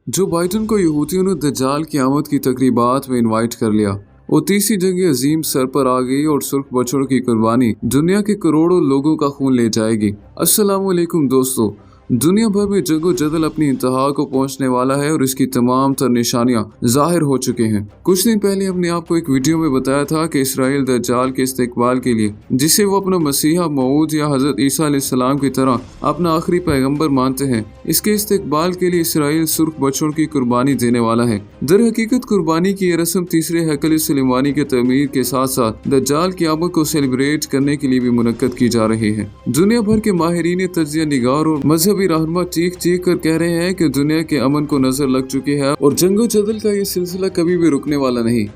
जो बाइडन को यहूदियों ने दज्जाल की आमद की तकरीबात में इनवाइट कर लिया। वो तीसरी जंग अजीम सर पर आ गई और सुर्ख बछड़ों की कुर्बानी दुनिया के करोड़ों लोगों का खून ले जाएगी। अस्सलाम वालेकुम दोस्तों, दुनिया भर में जंगो जदल अपनी इंतहा को पहुंचने वाला है और इसकी तमाम तर निशानियां जाहिर हो चुके हैं। कुछ दिन पहले हमने आपको एक वीडियो में बताया था कि इसराइल दज्जाल के इस्तेकबाल के लिए, जिसे वो अपना मसीहा मऊद या हजरत ईसा अलैहिस्सलाम की तरह अपना आखिरी पैगंबर मानते हैं, इसके इस्तेकबाल के लिए इसराइल सुर्ख बछड़ों की कुर्बानी देने वाला है। दर हकीकत कुर्बानी की यह रस्म तीसरे हैकल सुलेमानी के तमीर के साथ साथ दज्जाल की आमद को सेलिब्रेट करने के लिए भी मुनक्कद की जा रही है। दुनिया भर के माहिरीन तज्जिया निगार और मजहबी रहनुमा चीख चीख कर कह रहे हैं कि दुनिया के अमन को नजर लग चुकी है और जंगो जदल का ये सिलसिला कभी भी रुकने वाला नहीं।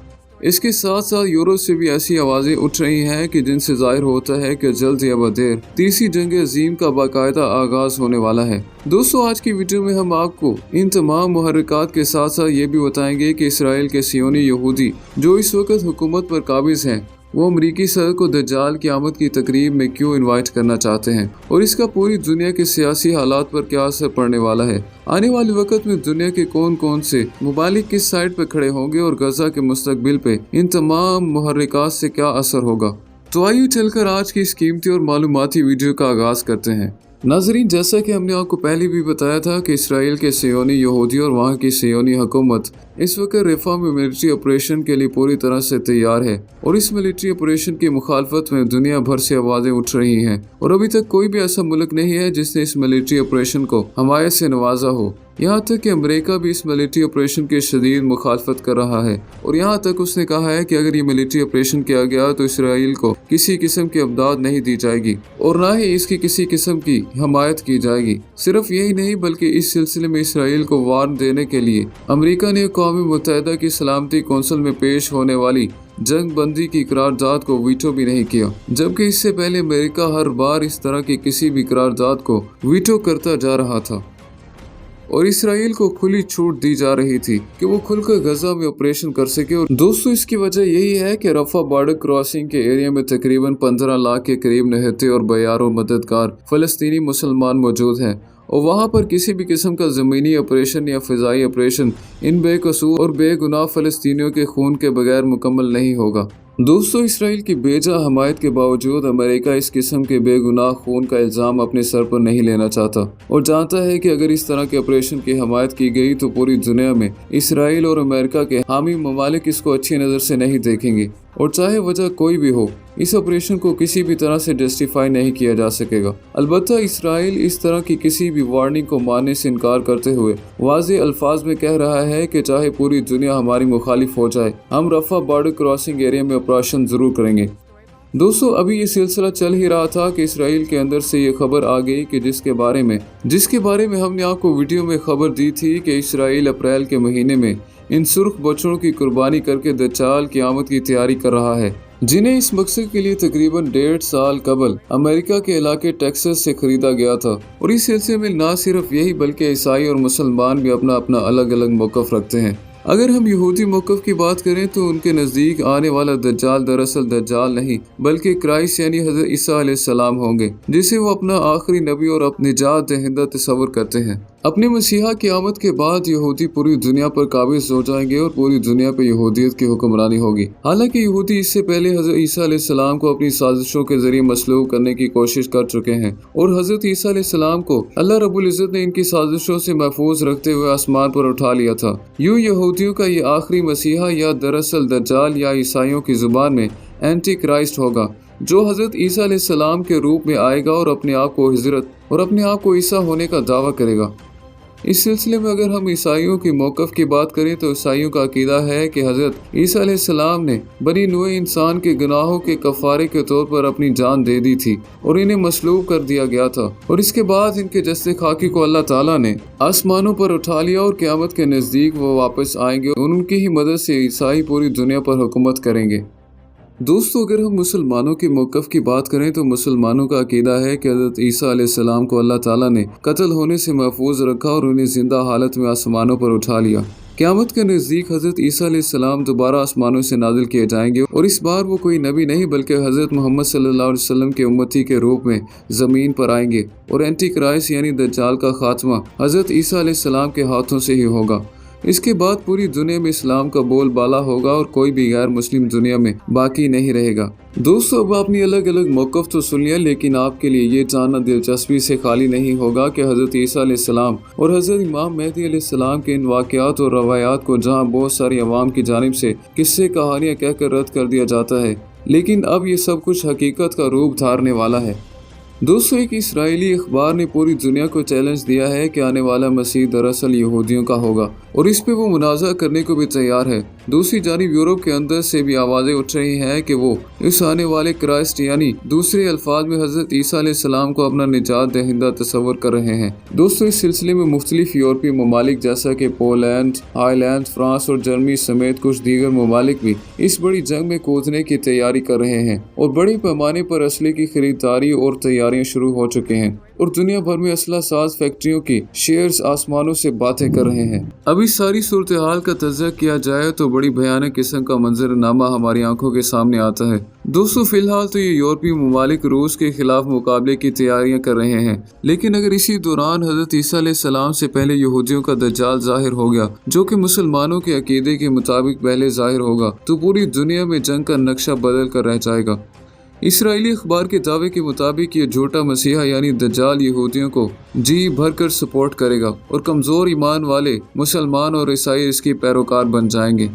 इसके साथ साथ यूरोप से भी ऐसी आवाजें उठ रही हैं कि जिनसे जाहिर होता है कि जल्द या बदेर तीसरी जंग अजीम का बाकायदा आगाज होने वाला है। दोस्तों, आज की वीडियो में हम आपको इन तमाम मुहर्रिकात के साथ साथ ये भी बताएंगे कि इसराइल के सियोनी यहूदी जो इस वक्त हुकूमत पर काबिज हैं, वो अमरीकी सदर को दज्जाल की आमद की तकरीब में क्यों इनवाइट करना चाहते हैं और इसका पूरी दुनिया के सियासी हालात पर क्या असर पड़ने वाला है। आने वाले वक्त में दुनिया के कौन कौन से मुमालिक किस साइड पे खड़े होंगे और गजा के मुस्तकबिल पे इन तमाम मुहर्रिकात से क्या असर होगा। तो आइए चलकर आज की इस कीमती और मालूमाती वीडियो का आगाज करते हैं। नाजरीन, जैसा कि हमने आपको पहले भी बताया था कि इसराइल के सियोनी यहूदी और वहाँ की सियोनी हुकूमत इस वक्त रफा में मिलिट्री ऑपरेशन के लिए पूरी तरह से तैयार है और इस मिलिट्री ऑपरेशन की मुखालफत में दुनिया भर से आवाजें उठ रही हैं और अभी तक कोई भी ऐसा मुल्क नहीं है जिसने इस मिलिट्री ऑपरेशन को हमायत से नवाजा हो। यहाँ तक कि अमेरिका भी इस मिलिट्री ऑपरेशन की शदीद मुखालफत कर रहा है और यहाँ तक उसने कहा है कि अगर ये मिलिट्री ऑपरेशन किया गया तो इसराइल को किसी किस्म की इमदाद नहीं दी जाएगी और ना ही इसकी किसी किस्म की हमायत की जाएगी। सिर्फ यही नहीं बल्कि इस सिलसिले में इसराइल को वार्न देने के लिए अमेरिका ने अक़वाम मुत्तहिदा की सलामती कौंसिल में पेश होने वाली जंग बंदी की करारदाद को वीटो भी नहीं किया, जबकि इससे पहले अमेरिका हर बार इस तरह की किसी भी करारदाद को वीटो करता जा रहा था और इसराइल को खुली छूट दी जा रही थी कि वो खुलकर गजा में ऑपरेशन कर सके। और दोस्तों, इसकी वजह यही है कि रफा बॉर्डर क्रॉसिंग के एरिया में तकरीबन 15 लाख के करीब निहत्ते और बयार और मददगार फलस्तीनी मुसलमान मौजूद हैं और वहाँ पर किसी भी किस्म का ज़मीनी ऑपरेशन या फ़िज़ाई ऑपरेशन इन बेकसूर और बेगुनाह फ़लस्तीनियों के खून के बगैर मुकम्मल नहीं होगा। दोस्तों, इसराइल की बेजा हमायत के बावजूद अमेरिका इस किस्म के बेगुनाह खून का इल्ज़ाम अपने सर पर नहीं लेना चाहता और जानता है कि अगर इस तरह के ऑपरेशन की हमायत की गई तो पूरी दुनिया में इसराइल और अमेरिका के हामी ममालिक इसको अच्छी नज़र से नहीं देखेंगे और चाहे वजह कोई भी हो, इस ऑपरेशन को किसी भी तरह से जस्टिफाई नहीं किया जा सकेगा। अलबत्ता इसराइल इस तरह की किसी भी वार्निंग को मानने से इनकार करते हुए वाज़ेह अल्फाज में कह रहा है कि चाहे पूरी दुनिया हमारी मुखालिफ हो जाए, हम रफा बॉर्डर क्रॉसिंग एरिया में ऑपरेशन जरूर करेंगे। दोस्तों, अभी ये सिलसिला चल ही रहा था कि इसराइल के अंदर से ये खबर आ गई कि जिसके बारे में हमने आपको वीडियो में खबर दी थी कि इसराइल अप्रैल के महीने में इन सुर्ख बछड़ों की कुर्बानी करके दज्जाल की आमद की तैयारी कर रहा है, जिन्हें इस मकसद के लिए तकरीबन 1.5 साल कबल अमेरिका के इलाके टेक्सास से खरीदा गया था। और इस सिलसिले में ना सिर्फ यही बल्कि ईसाई और मुसलमान भी अपना अपना अलग अलग मौक़िफ़ रखते हैं। अगर हम यहूदी मौक़िफ़ की बात करें तो उनके नज़दीक आने वाला दज्जाल दरअसल दज्जाल नहीं बल्कि क्राइस्ट यानी हज़रत ईसा अलैहिस्सलाम होंगे, जिसे वो अपना आखिरी नबी और अपनी निजात दहिंदा तस्वर करते हैं। अपने मसीहा की आमद के बाद यहूदी पूरी दुनिया पर काबिज हो जाएंगे और पूरी दुनिया पर यहूदियत की हुक्मरानी होगी। हालांकि यहूदी इससे पहले हज़रत ईसा अलैहिस्सलाम को अपनी साजिशों के जरिए मसलूब करने की कोशिश कर चुके हैं और हज़रत ईसा अलैहिस्सलाम को अल्लाह रब्बुल इज़्ज़त ने इनकी साजिशों से महफूज रखते हुए आसमान पर उठा लिया था। यूँ यहूदियों का ये आखिरी मसीहा या दरअसल दज्जाल या ईसाइयों की जुबान में एंटी क्राइस्ट होगा, जो हज़रत ईसा अलैहिस्सलाम के रूप में आएगा और अपने आप को हिजरत और अपने आप को ईसा होने का दावा करेगा। इस सिलसिले में अगर हम ईसाइयों की मौक़िफ़ की बात करें तो ईसाइयों का अकीदा है कि हज़रत ईसा अलैहिस्सलाम ने बनी नूए इंसान के गुनाहों के कफ़ारे के तौर पर अपनी जान दे दी थी और इन्हें मसलूब कर दिया गया था और इसके बाद इनके जस्ते खाकी को अल्लाह ताला ने आसमानों पर उठा लिया और क़यामत के नज़दीक वो वापस आएंगे और उनकी ही मदद से ईसाई पूरी दुनिया पर हुकूमत करेंगे। दोस्तों, अगर हम मुसलमानों के मौक़िफ़ की बात करें तो मुसलमानों का अकीदा है कि हज़रत ईसा अलैहिस्सलाम को अल्लाह ताला ने कत्ल होने से महफूज रखा और उन्हें ज़िंदा हालत में आसमानों पर उठा लिया। क़यामत के नज़दीक हज़रत ईसा अलैहिस्सलाम दोबारा आसमानों से नाज़िल किए जाएंगे और इस बार वो कोई नबी नहीं बल्कि हज़रत मोहम्मद सल्लल्लाहु अलैहि वसल्लम के उम्मती के रूप में ज़मीन पर आएंगे और एंटी क्राइस्ट यानी दज्जाल का खात्मा हज़रत ईसा अलैहिस्सलाम के हाथों से ही होगा। इसके बाद पूरी दुनिया में इस्लाम का बोलबाला होगा और कोई भी गैर मुस्लिम दुनिया में बाकी नहीं रहेगा। दोस्तों, अब आपने अलग अलग मौक़िफ़ तो सुन लिया, लेकिन आपके लिए ये जानना दिलचस्पी से खाली नहीं होगा कि हज़रत ईसा अलैहिस्सलाम और हज़रत इमाम मेहदी अलैहिस्सलाम के इन वाक़यात और रवायात को जहाँ बहुत सारी अवाम की जानिब से किस्से कहानियाँ कहकर रद्द कर दिया जाता है, लेकिन अब ये सब कुछ हकीकत का रूप धारने वाला है। दोस्तों, एक इस्राएली अखबार ने पूरी दुनिया को चैलेंज दिया है कि आने वाला मसीह दरअसल यहूदियों का होगा और इस पे वो मुनाज़ा करने को भी तैयार है। दूसरी जानिब यूरोप के अंदर से भी आवाज़ें उठ रही हैं कि वो इस आने वाले क्राइस्ट यानी दूसरे अल्फाज में हज़रत ईसा अलैहिस्सलाम को अपना निजात दहिंदा तस्वर कर रहे हैं। दोस्तों, इस सिलसिले में मुख्तलिफ यूरोपीय ममालिक जैसा कि पोलैंड, आयरलैंड, फ्रांस और जर्मनी समेत कुछ दीगर ममालिक भी इस बड़ी जंग में कूदने की तैयारी कर रहे हैं और बड़े पैमाने पर असले की खरीदारी और तैयारियां शुरू हो चुके हैं और दुनिया भर में असला साज फैक्ट्रियों की शेयर्स आसमानों से बातें कर रहे हैं। अब इस सारी सूरत हाल का तज़किया किया जाए तो बड़ी भयानक किस्म का मंजरनामा हमारी आंखों के सामने आता है। दोस्तों, फिलहाल तो ये यूरोपीय ममालिक रूस के खिलाफ मुकाबले की तैयारियां कर रहे हैं, लेकिन अगर इसी दौरान हज़रत ईसा अलैहिस्सलाम से पहले यहूदियों का दज्जाल ज़ाहिर हो गया, जो कि मुसलमानों के अकीदे के मुताबिक पहले ज़ाहिर होगा, तो पूरी दुनिया में जंग का नक्शा बदल कर रह जाएगा। इसराइली अखबार के दावे के मुताबिक ये झूठा मसीहा यानी दज्जाल यहूदियों को जी भर कर सपोर्ट करेगा और कमज़ोर ईमान वाले मुसलमान और ईसाई इसके पैरोकार बन जाएंगे।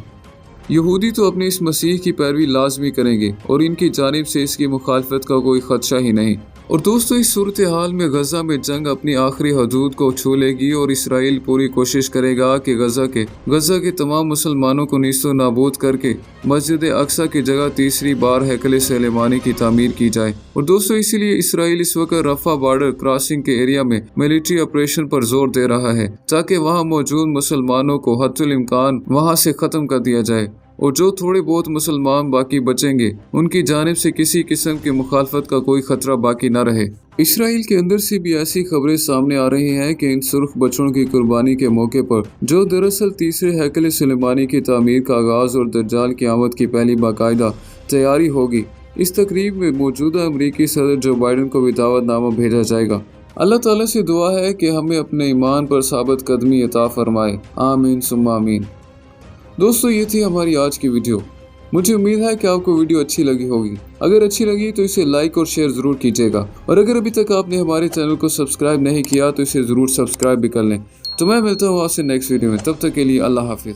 यहूदी तो अपने इस मसीह की पैरवी लाजमी करेंगे और इनकी जानिब से इसकी मुखालफत का कोई खदशा ही नहीं। और दोस्तों, इस सूरत हाल में गजा में जंग अपनी आखिरी हदूद को छू लेगी और इसराइल पूरी कोशिश करेगा कि गजा के तमाम मुसलमानों को नीस्तो नाबूद करके मस्जिद अक्सा की जगह तीसरी बार हैकल सुलेमानी की तामीर की जाए। और दोस्तों, इसीलिए इसराइल इस वक्त रफा बॉर्डर क्रॉसिंग के एरिया में मिलिट्री ऑपरेशन पर जोर दे रहा है ताकि वहाँ मौजूद मुसलमानों को हद्दुल इम्कान वहाँ से ख़त्म कर दिया जाए और जो थोड़े बहुत मुसलमान बाकी बचेंगे उनकी जानिब से किसी किस्म की मुखालफत का कोई खतरा बाकी न रहे। इसराइल के अंदर से भी ऐसी खबरें सामने आ रही हैं कि इन सुर्ख बछड़ों की कुर्बानी के मौके पर जो दरअसल तीसरे हैकल सुलेमानी की तामीर का आगाज़ और दज्जाल की आमद की पहली बाकायदा तैयारी होगी, इस तकरीब में मौजूदा अमरीकी सदर जो बाइडन को भी दावतनामा भेजा जाएगा। अल्लाह ताला से दुआ है कि हमें अपने ईमान पर साबित कदमी अता फरमाए। आमीन सुम्मा आमीन। दोस्तों, ये थी हमारी आज की वीडियो। मुझे उम्मीद है कि आपको वीडियो अच्छी लगी होगी। अगर अच्छी लगी तो इसे लाइक और शेयर ज़रूर कीजिएगा और अगर अभी तक आपने हमारे चैनल को सब्सक्राइब नहीं किया तो इसे ज़रूर सब्सक्राइब भी कर लें। तो मैं मिलता हूँ आपसे नेक्स्ट वीडियो में, तब तक के लिए अल्लाह हाफिज़।